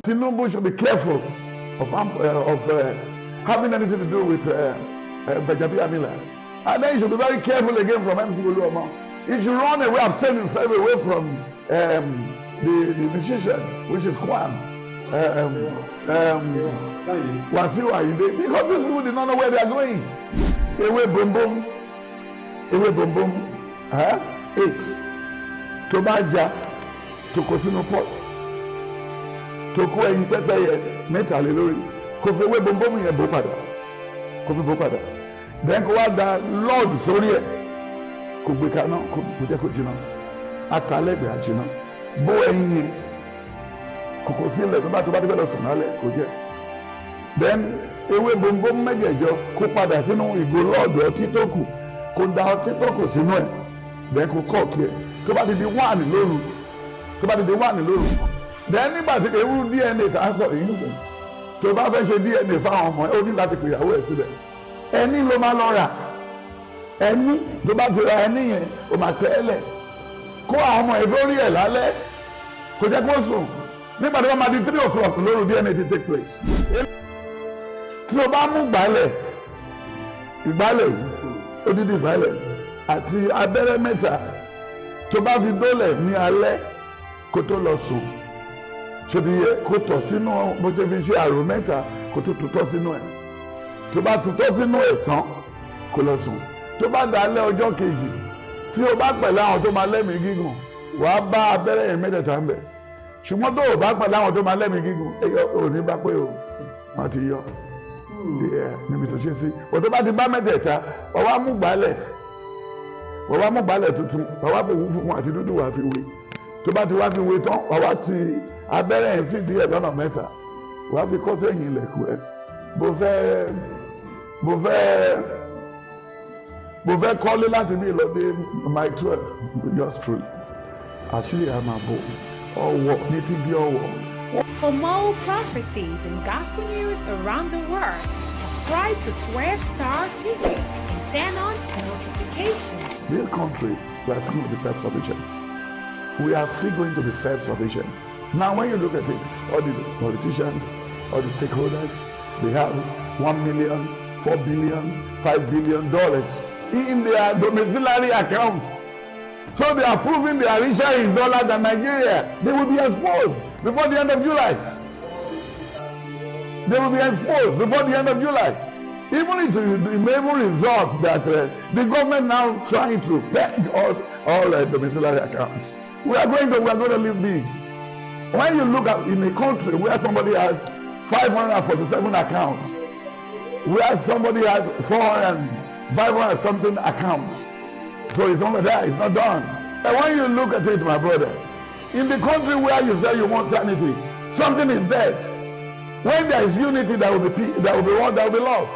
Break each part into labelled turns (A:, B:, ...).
A: Tinubu should be careful of having anything to do with Bajabi Amila. And then he should be very careful again from MC Oluomo. He should run away, abstain himself away from the musician, which is Kwan. Wasiu Ayinde, because these people did not know where they are going. Away boom boom, 8. Tobaja to Kosino Port. Toko ẹyin pẹpẹ yẹ mẹ́ta lé lórí kò fi ewé bombomu yẹn bó padà then kò wá da lord sórí ẹ kò gbé kaná kò jẹ́ kó jiná atalẹ́gbẹ̀ẹ́ àjiná bó ẹyin yẹn kòkò sílẹ̀ tó bá ti fẹ́ lọ sùn lálẹ́ kò jẹ́ then ewé bombomu mẹ́jẹ̀jọ kó padà sínú ìgò lord ọtí tó kù kó da ọtí tó kù sínú ẹ̀ then kó kọ́ọ̀kì ẹ̀ tó bá ti di 1 lóru then nígbà tí ewu DNA tá a sọ yìí sìn tó bá fẹ́ ṣe DNA fáwọn ọmọ ẹ ó ní láti pè ìyàwó ẹ síbẹ̀ ẹni ló máa lọ rà ẹni tó bá ti ra ẹni yẹn ó máa tẹ́ ẹ lẹ̀ kó àwọn ọmọ ẹ sórí ẹ̀ lálẹ́ kò jẹ́ kó sùn nígbà tí wọ́n máa di 3 o'clock lóru DNA ti take place tí o bá mú ìgbálẹ̀ odidi ìgbálẹ̀ àti abẹ́rẹ́ mẹ́ta tó bá fi dólẹ̀ ní alẹ́ kó tó lọ sùn ṣòdìyẹ kó tọ̀ sínú bó ṣe fi ṣe àrò mẹ́ta kó tó tutọ́ sínú ẹ̀ tó bá tutọ́ sínú ẹ̀ tán kó lọ sùn tó bá dalẹ́ ọjọ́ kejì tí o bá pẹ̀lú àwọn tó máa lẹ́mìí gígùn wàá bá abẹ́rẹ́ yẹn mẹ́tẹ̀ẹ̀ta ń bẹ̀ ṣùgbọ́n tó o bá pẹ̀lú àwọn tó máa lẹ́mìí gígùn ò ní bá pé o wọ́n ti yọ níbi tó ṣe sí o tó bá ti bá mẹ́tẹ̀ẹ̀ta wọ́n wá mú gbálẹ̀ tuntun wọ́n wá fi funfun àti dúdú wá fi wé tó bá ti wá fi wé tán wọ́n wá ti abẹ́rẹ́ yẹn sì díẹ̀ lọ́nà mẹ́ta wà á fi kọ́ sẹ́yìn ilẹ̀kùn ẹ̀ bó fẹ́ kọ́lé láti bí ìlọ́dé mile 12 just true àṣírí àmàbò ọwọ́ ní ti bí ọwọ́.
B: For more prophecies and gospel news around the world, subscribe to 12 Star TV and turn on notifications.
A: This country, we are still going to be self-sufficient. We are still going to be self-sufficient. Now, when you look at it, all the politicians, all the stakeholders, they have $1 million, $4 billion, $5 billion in their domiciliary account. So they are proving they are richer in dollars than Nigeria. They will be exposed before the end of July. They will be exposed before the end of July. Even if it may result that the government now trying to peg all domiciliary accounts. We are going to live big. When you look at in a country where somebody has 547 accounts, where somebody has 500 something accounts, so it's not there, it's not done. And when you look at it, my brother, in the country where you say you want sanity, something is dead. When there is unity, there will be peace, there will be what, there will be love.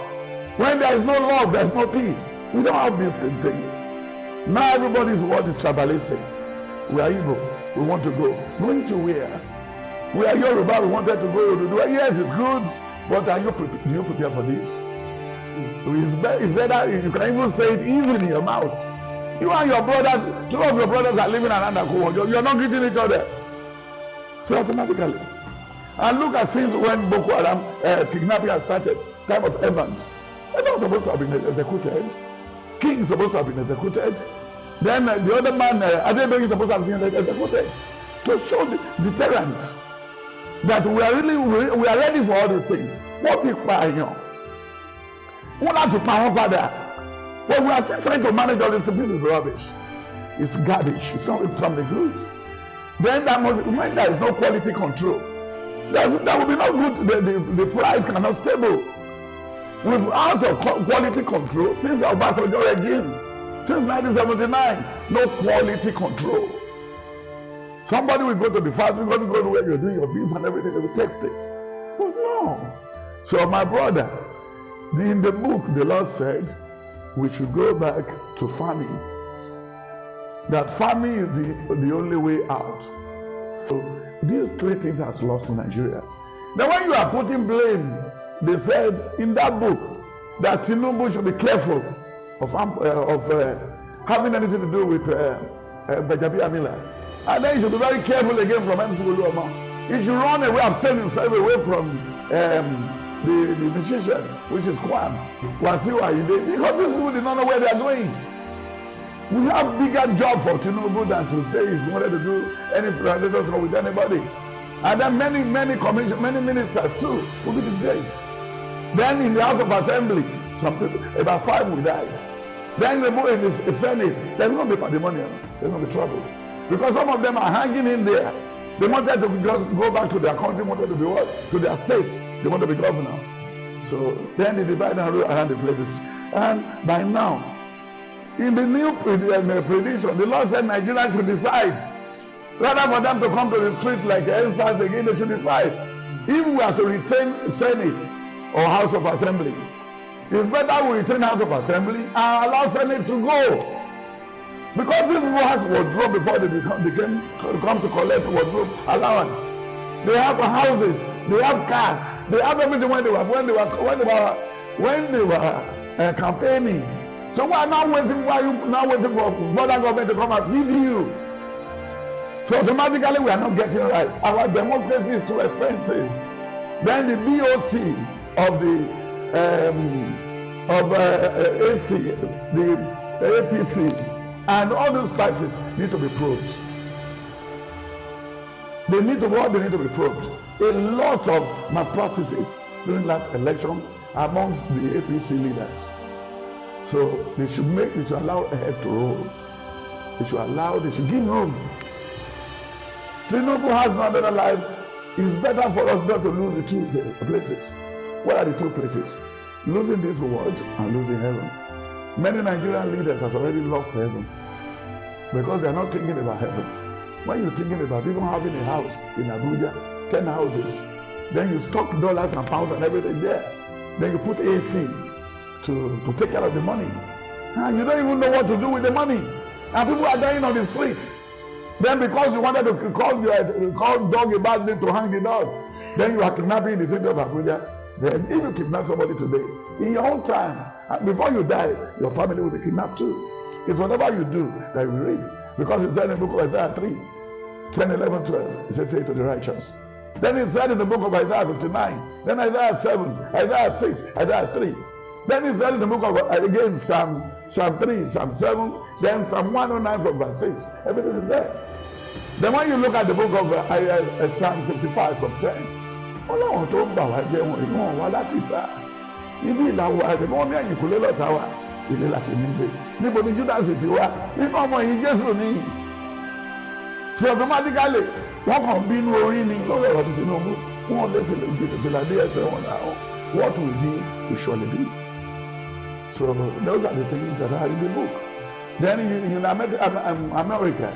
A: When there is no love, there is no peace. We don't have these things. Now everybody's world is tribalistic. We are Igbo. We want to go. Going to where? We are Yoruba. We wanted to go to do. Yes, it's good, but do you prepare for this? It's better you can even say it easily in your mouth. You and your brothers, 2 of your brothers are living around the corner. You are not greeting each other. So automatically. And look at since when Boko Haram kidnapping has started, time of Evans. Evans was supposed to have been executed. King is supposed to have been executed. Then the other man, Adebegi, is supposed to have been executed. To show the deterrence that we are ready for all these things. What if Payan? What not to power father? But we are still trying to manage all this. This is rubbish. It's garbage. It's not something good. Then when there is no quality control, that will be no good. The price cannot stable. Without quality control, since the Obasanjo regime, since 1979, no quality control. Somebody will go to the factory, go to where you're doing your business and everything, they will text it. But no. So my brother, in the book, the Lord said, we should go back to farming. That farming is the only way out. So these 3 things has lost in Nigeria. Then when you are putting blame, they said in that book that Tinubu should be careful having anything to do with Benjamin Amila. And then he should be very careful again from MC Oluoma. He should run away, abstain himself away from the musician, which is Kwan. Wasiu Ayinde, because these people did not know where they are going. We have bigger job for Tinubu than to say he's wanted to do any fraudulence with anybody. And then many ministers too will be disgraced. Then in the House of Assembly, some people, about 5 will die. Then in the Senate, there's going to be pandemonium. There's going to be trouble. Because some of them are hanging in there. They wanted to just go back to their country, wanted to be what? To their state. They want to be governor. So then they divide and rule around the places. And by now, in the new prediction, the Lord said Nigerians should decide. Rather for them to come to the street like NSAS again, they should decide. If we are to retain Senate or House of Assembly, it's better we retain House of Assembly and allow Senate to go. Because these people have wardrobe before they come to collect wardrobe allowance. They have houses, they have cars, they have everything when they were campaigning. So why are you now waiting for further government to come and feed you? So automatically we are not getting right. Our democracy is too expensive. Then the BOT of the AC, the APC, and all those parties need to be probed. They need to be probed. A lot of malpractices during that election amongst the APC leaders. So they should allow a head to roll. They should give room. Tinubu has no better life. It's better for us not to lose the two places. What are the two places? Losing this world and losing heaven. Many Nigerian leaders have already lost heaven because they are not thinking about heaven. When you're thinking about even having a house in Abuja, 10 houses, then you stock dollars and pounds and everything there. Then you put AC to take care of the money. And you don't even know what to do with the money. And people are dying on the street. Then because you wanted to call dog a bad name to hang the dog, then you are kidnapping in the city of Abuja. Then if you kidnap somebody today, in your own time, before you die, your family will be kidnapped too. It's whatever you do that you read. Because it said in the book of Isaiah 3, 10, 11, 12, it says, say to the righteous. Then it said in the book of Isaiah 59, then Isaiah 7, Isaiah 6, Isaiah 3. Then it said in the book of, again, Psalm 3, Psalm 7, then Psalm 109 from verse 6. Everything is there. Then when you look at the book of Psalm 55 from 10, Ọlọ́run tó ń bà wá jẹ́ wọn ìwọ̀n wá láti ta ibi ìlàwọ̀ àgbẹ̀ wọn ní ẹ̀yìn kùlé lọ́ta wa ilé láti nígbè níbo ni Judas ti wá nínú ọmọ yìí Jésù ní ṣe automatically wọ́n kàn bínú orí ni lórí ọ̀rọ̀ tuntun Tinubu wọ́n lè fìlà dé ẹsẹ̀ wọn náà what will be will surely be. So those are the things that are in the book. Then in America,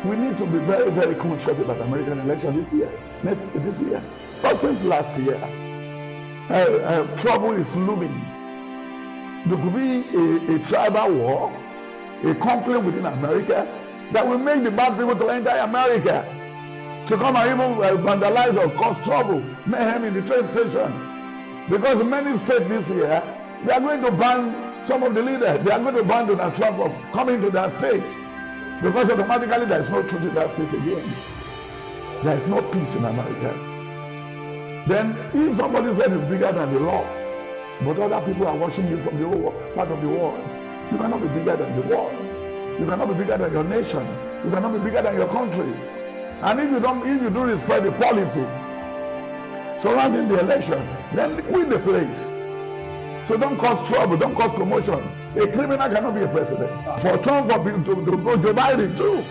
A: we need to be very, very conscious about American election this year. But since last year, trouble is looming. There could be a tribal war, a conflict within America that will make the bad people to enter America to come and even vandalize or cause trouble, mayhem in the train station. Because many states this year, they are going to ban some of the leaders. They are going to ban Donald Trump from coming to their state. Because automatically there is no truth in that state again. There is no peace in America. Then if somebody said it's bigger than the law, but other people are watching you from the whole part of the world, you cannot be bigger than the world. You cannot be bigger than your nation. You cannot be bigger than your country. And if you do respect the policy surrounding the election, then win the place. So don't cause trouble, don't cause commotion. A criminal cannot be a president. For Trump, for people to go Joe Biden too.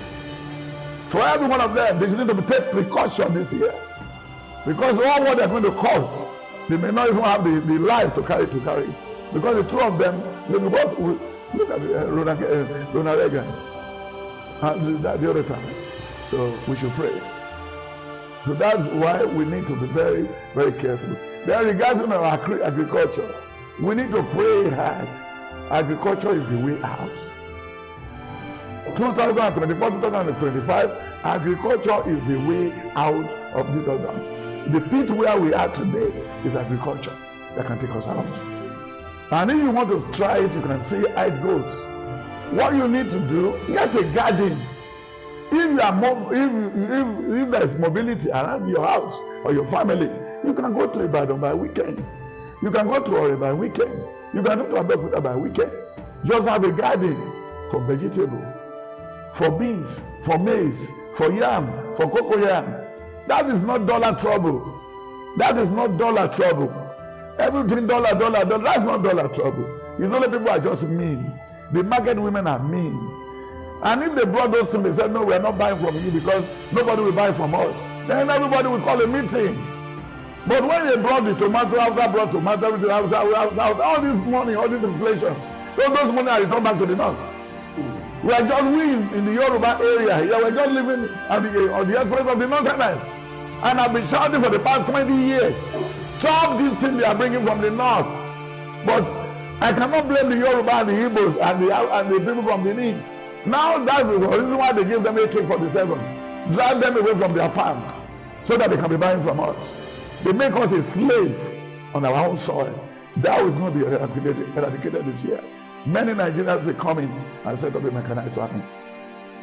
A: For every one of them, they need to take precaution this year. Because all what they're going to cause, they may not even have the life to carry it. Because the two of them, look at Ronald Reagan the other time. So we should pray. So that's why we need to be very, very careful. Then regarding our agriculture, we need to pray hard. Agriculture is the way out. 2024, 2025, agriculture is the way out of the down. The pit where we are today is agriculture that can take us out. And if you want to try it, you can see how it goes. What you need to do, get a garden. If you are if there is mobility around your house or your family, you can go to Ibadan by weekend. You can go to Ore by weekend. You can go to Abeokuta by weekend. Just have a garden for vegetable, for beans, for maize, for yam, for cocoyam. That is not dollar trouble. That is not dollar trouble. Everything dollar, that's not dollar trouble. It's only people are just mean. The market women are mean. And if they brought those things, they said, no, we are not buying from you because nobody will buy from us. Then everybody will call a meeting. But when they brought the tomato, after brought tomato, everything all this money, all these inflations, those money are returned back to the north. We are just in the Yoruba area here. We're just living on the express of the northerners. And I've been shouting for the past 20 years. Stop this thing they are bringing from the north. But I cannot blame the Yoruba and the Igbos and the people from Benin. Now that's the reason why they give them AK-47. Drive them away from their farm so that they can be buying from us. They make us a slave on our own soil. That is going to be eradicated this year. Many Nigerians will come in and set up a mechanized army.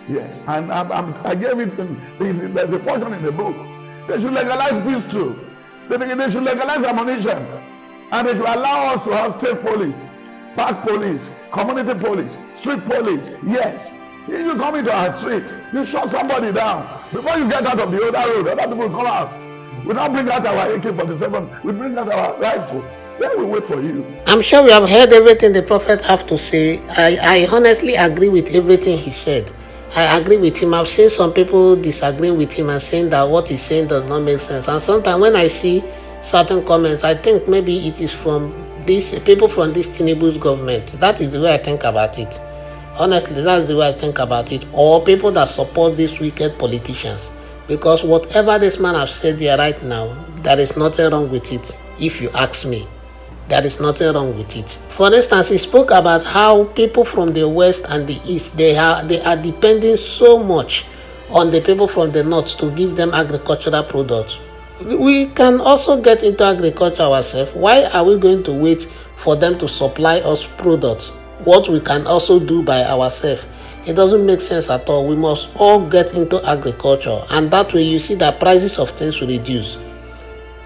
A: Yes, and I gave it, there's a portion in the book. They should legalize pistol. They should legalize ammunition. And they should allow us to have state police, park police, community police, street police. Yes. If you come into our street, you shot somebody down. Before you get out of the other road, other people come out. We don't bring out our AK-47, we bring out our rifle. Then we wait for you.
C: I'm sure we have heard everything the prophet have to say. I honestly agree with everything he said. I agree with him. I've seen some people disagreeing with him and saying that what he's saying does not make sense. And sometimes when I see certain comments, I think maybe it is from these people from this Tinubu's government. That is the way I think about it. Honestly, that's the way I think about it. Or people that support these wicked politicians. Because whatever this man has said here right now, there is nothing wrong with it, if you ask me. There is nothing wrong with it. For instance, he spoke about how people from the west and the east, they are depending so much on the people from the north to give them agricultural products. We can also get into agriculture ourselves. Why are we going to wait for them to supply us products? What we can also do by ourselves. It doesn't make sense at all. We must all get into agriculture, and that way you see that prices of things will reduce.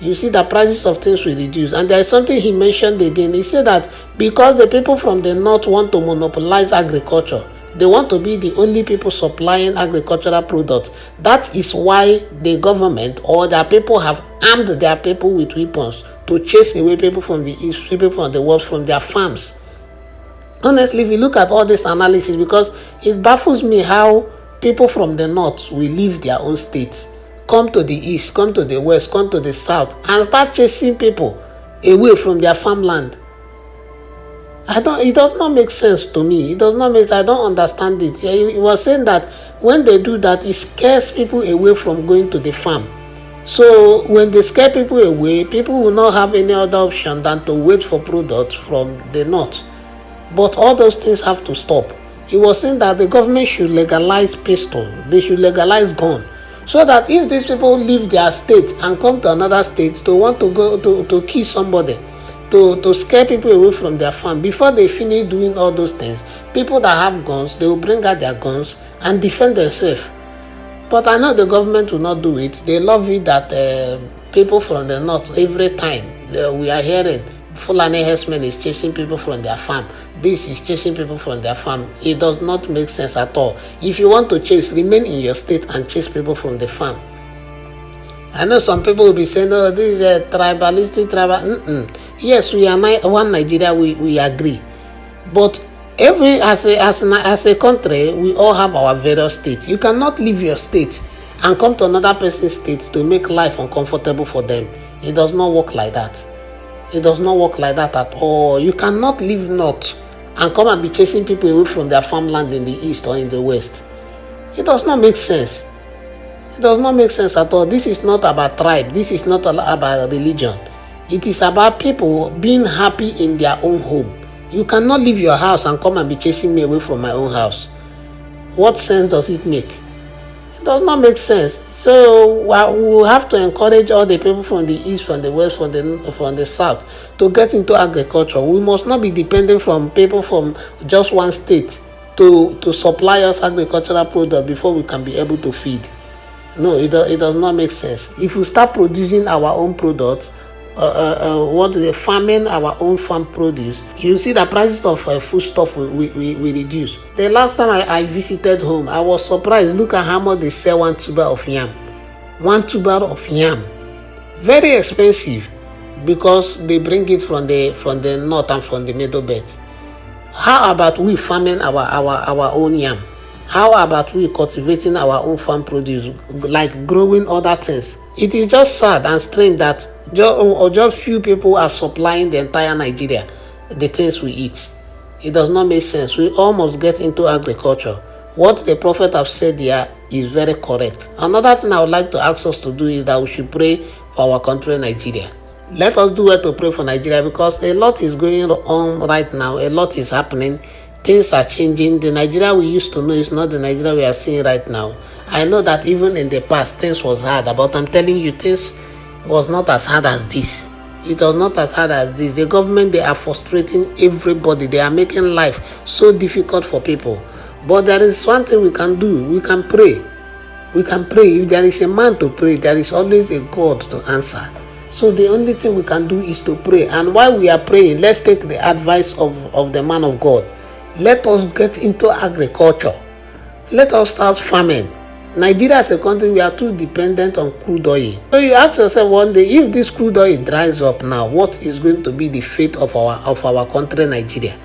C: You see the prices of things will reduce. And there is something he mentioned again. He said that because the people from the north want to monopolize agriculture, they want to be the only people supplying agricultural products. That is why the government or their people have armed their people with weapons to chase away people from the east, people from the west, from their farms. Honestly, if you look at all this analysis, because it baffles me how people from the north will leave their own states, come to the east, come to the west, come to the south, and start chasing people away from their farmland. It does not make sense to me. It does not make sense. I don't understand it. He was saying that when they do that, it scares people away from going to the farm. So when they scare people away, people will not have any other option than to wait for products from the north. But all those things have to stop. He was saying that the government should legalize pistol. They should legalize gun. So that if these people leave their state and come to another state to want to go to kill somebody, to scare people away from their farm, before they finish doing all those things, people that have guns, they will bring out their guns and defend themselves. But I know the government will not do it. They love it that people from the north, every time we are hearing Fulani herdsmen is chasing people from their farm. This is chasing people from their farm. It does not make sense at all. If you want to chase, remain in your state and chase people from the farm. I know some people will be saying, oh, this is a tribalistic tribal. Yes, we are one Nigeria, we agree. But as a country, we all have our various states. You cannot leave your state and come to another person's state to make life uncomfortable for them. It does not work like that. It does not work like that at all. You cannot leave north and come and be chasing people away from their farmland in the east or in the west. It does not make sense. It does not make sense at all. This is not about tribe. This is not about religion. It is about people being happy in their own home. You cannot leave your house and come and be chasing me away from my own house. What sense does it make? It does not make sense. So we have to encourage all the people from the east, from the west, from the south to get into agriculture. We must not be dependent from people from just one state to supply us agricultural product before we can be able to feed. No, it does not make sense. If we start producing our own products, farming our own farm produce, you see the prices of foodstuff will reduce. The last time I visited home, I was surprised. Look at how much they sell one tuber of yam. One tuber of yam, very expensive, because they bring it from the north and from the middle belt. How about we farming our own yam? How about we cultivating our own farm produce, like growing other things? It is just sad and strange that just few people are supplying the entire Nigeria the things we eat. It does not make sense. We all must get into agriculture. What the prophet have said here is very correct. Another thing I would like to ask us to do is that we should pray for our country, Nigeria. Let us do well to pray for Nigeria, because a lot is going on right now. A lot is happening. Things are changing. The Nigeria we used to know is not the Nigeria we are seeing right now. I know that even in the past things was hard, but I'm telling you, things was not as hard as this. It was not as hard as this. The government, they are frustrating everybody. They are making life so difficult for people. But there is one thing we can do. We can pray. We can pray. If there is a man to pray, there is always a God to answer. So the only thing we can do is to pray. And while we are praying, let's take the advice of the man of God. Let us get into agriculture. Let us start farming. Nigeria as a country, we are too dependent on crude oil. So you ask yourself one day, if this crude oil dries up now, what is going to be the fate of our country, Nigeria?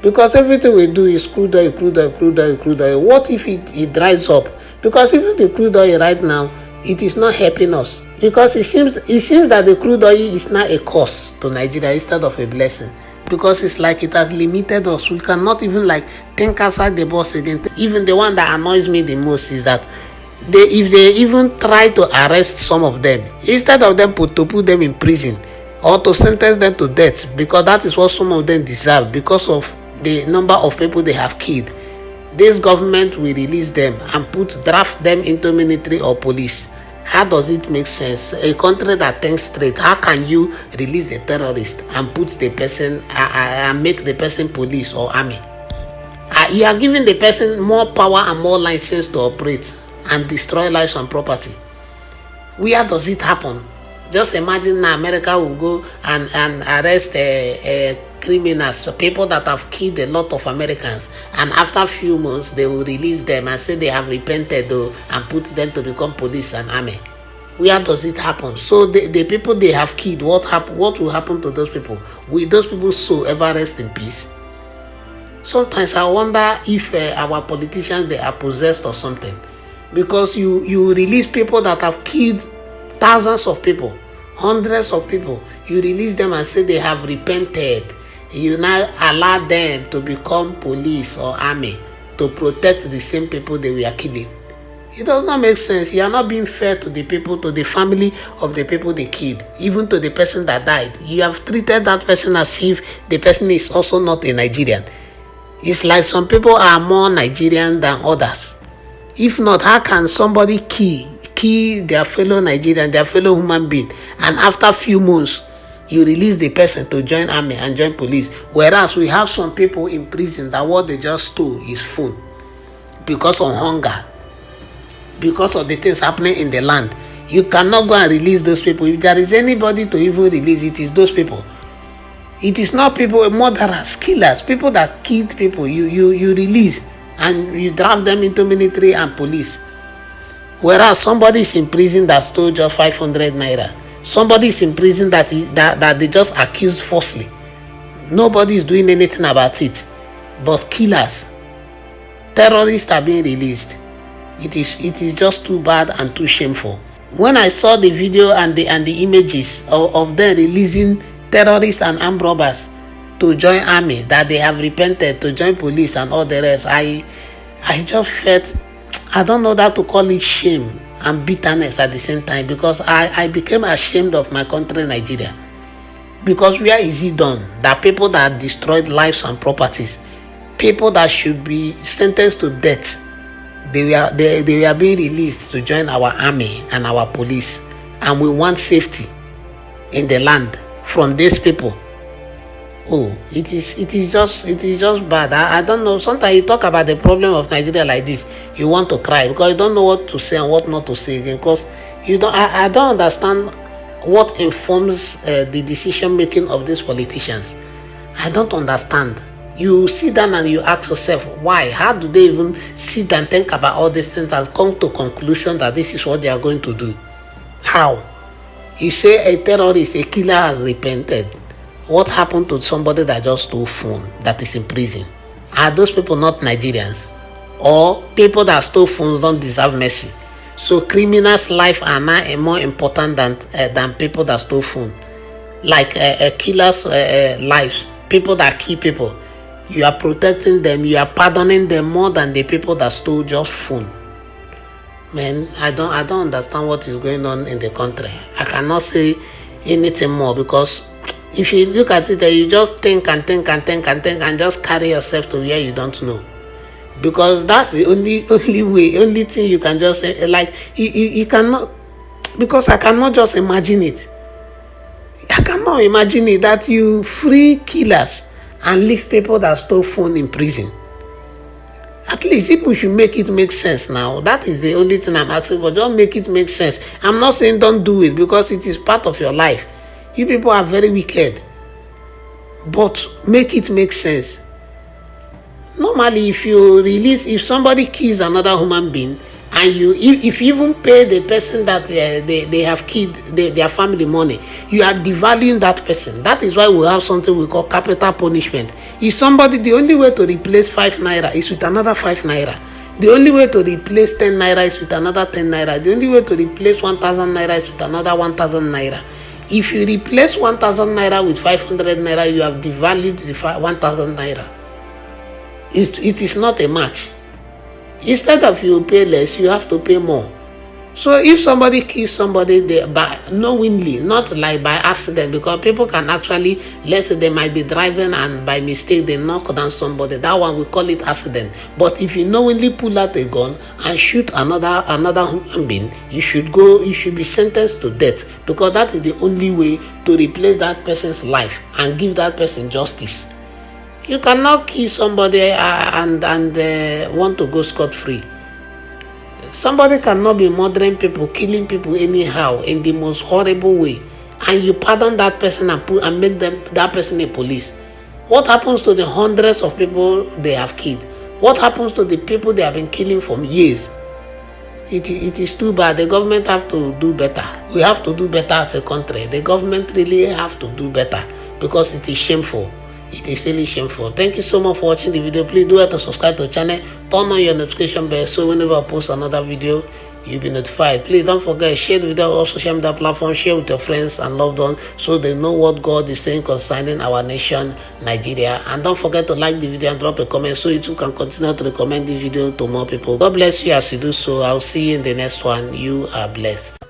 C: Because everything we do is crude oil, crude oil, crude oil, crude oil. What if it dries up? Because even the crude oil right now, it is not helping us. Because it seems that the crude oil is now a cost to Nigeria instead of a blessing. Because it's like it has limited us. We cannot even think outside the box again. Even the one that annoys me the most is that if they even try to arrest some of them, instead of them to put them in prison or to sentence them to death, because that is what some of them deserve because of the number of people they have killed, this government will release them and draft them into military or police. How does it make sense? A country that thinks straight, how can you release a terrorist and put the person and make the person police or army? You are giving the person more power and more license to operate and destroy lives and property. Where does it happen? Just imagine now America will go and arrest criminals, people that have killed a lot of Americans, and after a few months they will release them and say they have repented and put them to become police and army. Where does it happen? So the people they have killed, what will happen to those people? Will those people so ever rest in peace? Sometimes I wonder if our politicians, they are possessed or something, because you release people that have killed thousands of people, hundreds of people. You release them and say they have repented. You now allow them to become police or army to protect the same people they were killing. It does not make sense. You are not being fair to the people, to the family of the people they killed, even to the person that died. You have treated that person as if the person is also not a Nigerian. It's like some people are more Nigerian than others. If not, how can somebody kill their fellow Nigerian, their fellow human being, and after a few months you release the person to join army and join police? Whereas we have some people in prison that what they just stole is food because of hunger, because of the things happening in the land. You cannot go and release those people. If there is anybody to even release, it is those people. It is not people, murderers, killers, people that killed people. You release and you draft them into military and police. Whereas somebody is in prison that stole just 500 naira. Somebody is in prison that they just accused falsely. Nobody is doing anything about it. But killers, terrorists are being released. It is just too bad and too shameful. When I saw the video and the images of them releasing terrorists and armed robbers to join army, that they have repented, to join police and all the rest, I just felt, I don't know that to call it shame and bitterness at the same time, because I became ashamed of my country, Nigeria. Because where is it done that people that destroyed lives and properties, people that should be sentenced to death, they were being released to join our army and our police, and we want safety in the land from these people. Oh, it is just bad. I don't know. Sometimes you talk about the problem of Nigeria like this, you want to cry because you don't know what to say and what not to say again. Because you don't. I don't understand what informs the decision making of these politicians. I don't understand. You sit down and you ask yourself, why? How do they even sit and think about all these things and come to conclusion that this is what they are going to do? How? You say a terrorist, a killer has repented. What happened to somebody that just stole phone that is in prison? Are those people not Nigerians? Or people that stole phones don't deserve mercy? So criminals' life are now more important than people that stole phone. Like killers' lives, people that kill people. You are protecting them, you are pardoning them more than the people that stole just phone. Man, I don't understand what is going on in the country. I cannot say anything more because if you look at it, you just think and just carry yourself to where you don't know. Because that's the only way, only thing you can just say. Like, you cannot, because I cannot just imagine it. I cannot imagine it that you free killers and leave people that stole phone in prison. At least people should make it make sense now. That is the only thing I'm asking for. Just make it make sense. I'm not saying don't do it because it is part of your life. You people are very wicked. But make it make sense. Normally, if somebody kills another human being, and if you even pay the person that they have killed their family money, you are devaluing that person. That is why we have something we call capital punishment. If somebody, the only way to replace 5 naira is with another 5 naira. The only way to replace 10 naira is with another 10 naira. The only way to replace 1,000 naira is with another 1,000 naira. If you replace 1,000 naira with 500 naira, you have devalued the 1,000 naira. It is not a match. Instead of you pay less, you have to pay more. So if somebody kills somebody by knowingly, not like by accident, because people can actually, let's say they might be driving and by mistake they knock down somebody, that one we call it accident. But if you knowingly pull out a gun and shoot another human being, you should be sentenced to death, because that is the only way to replace that person's life and give that person justice. You cannot kill somebody and want to go scot-free. Somebody cannot be murdering people, killing people anyhow in the most horrible way, and you pardon that person and make that person a police. What happens to the hundreds of people they have killed? What happens to the people they have been killing for years? It is too bad. The government have to do better. We have to do better as a country. The government really have to do better because it is shameful. It is really shameful. Thank you so much for watching the video. Please do have to subscribe to the channel. Turn on your notification bell so whenever I post another video, you'll be notified. Please don't forget, share the video on all social media platforms. Share with your friends and loved ones so they know what God is saying concerning our nation, Nigeria. And don't forget to like the video and drop a comment so YouTube can continue to recommend the video to more people. God bless you as you do so. I'll see you in the next one. You are blessed.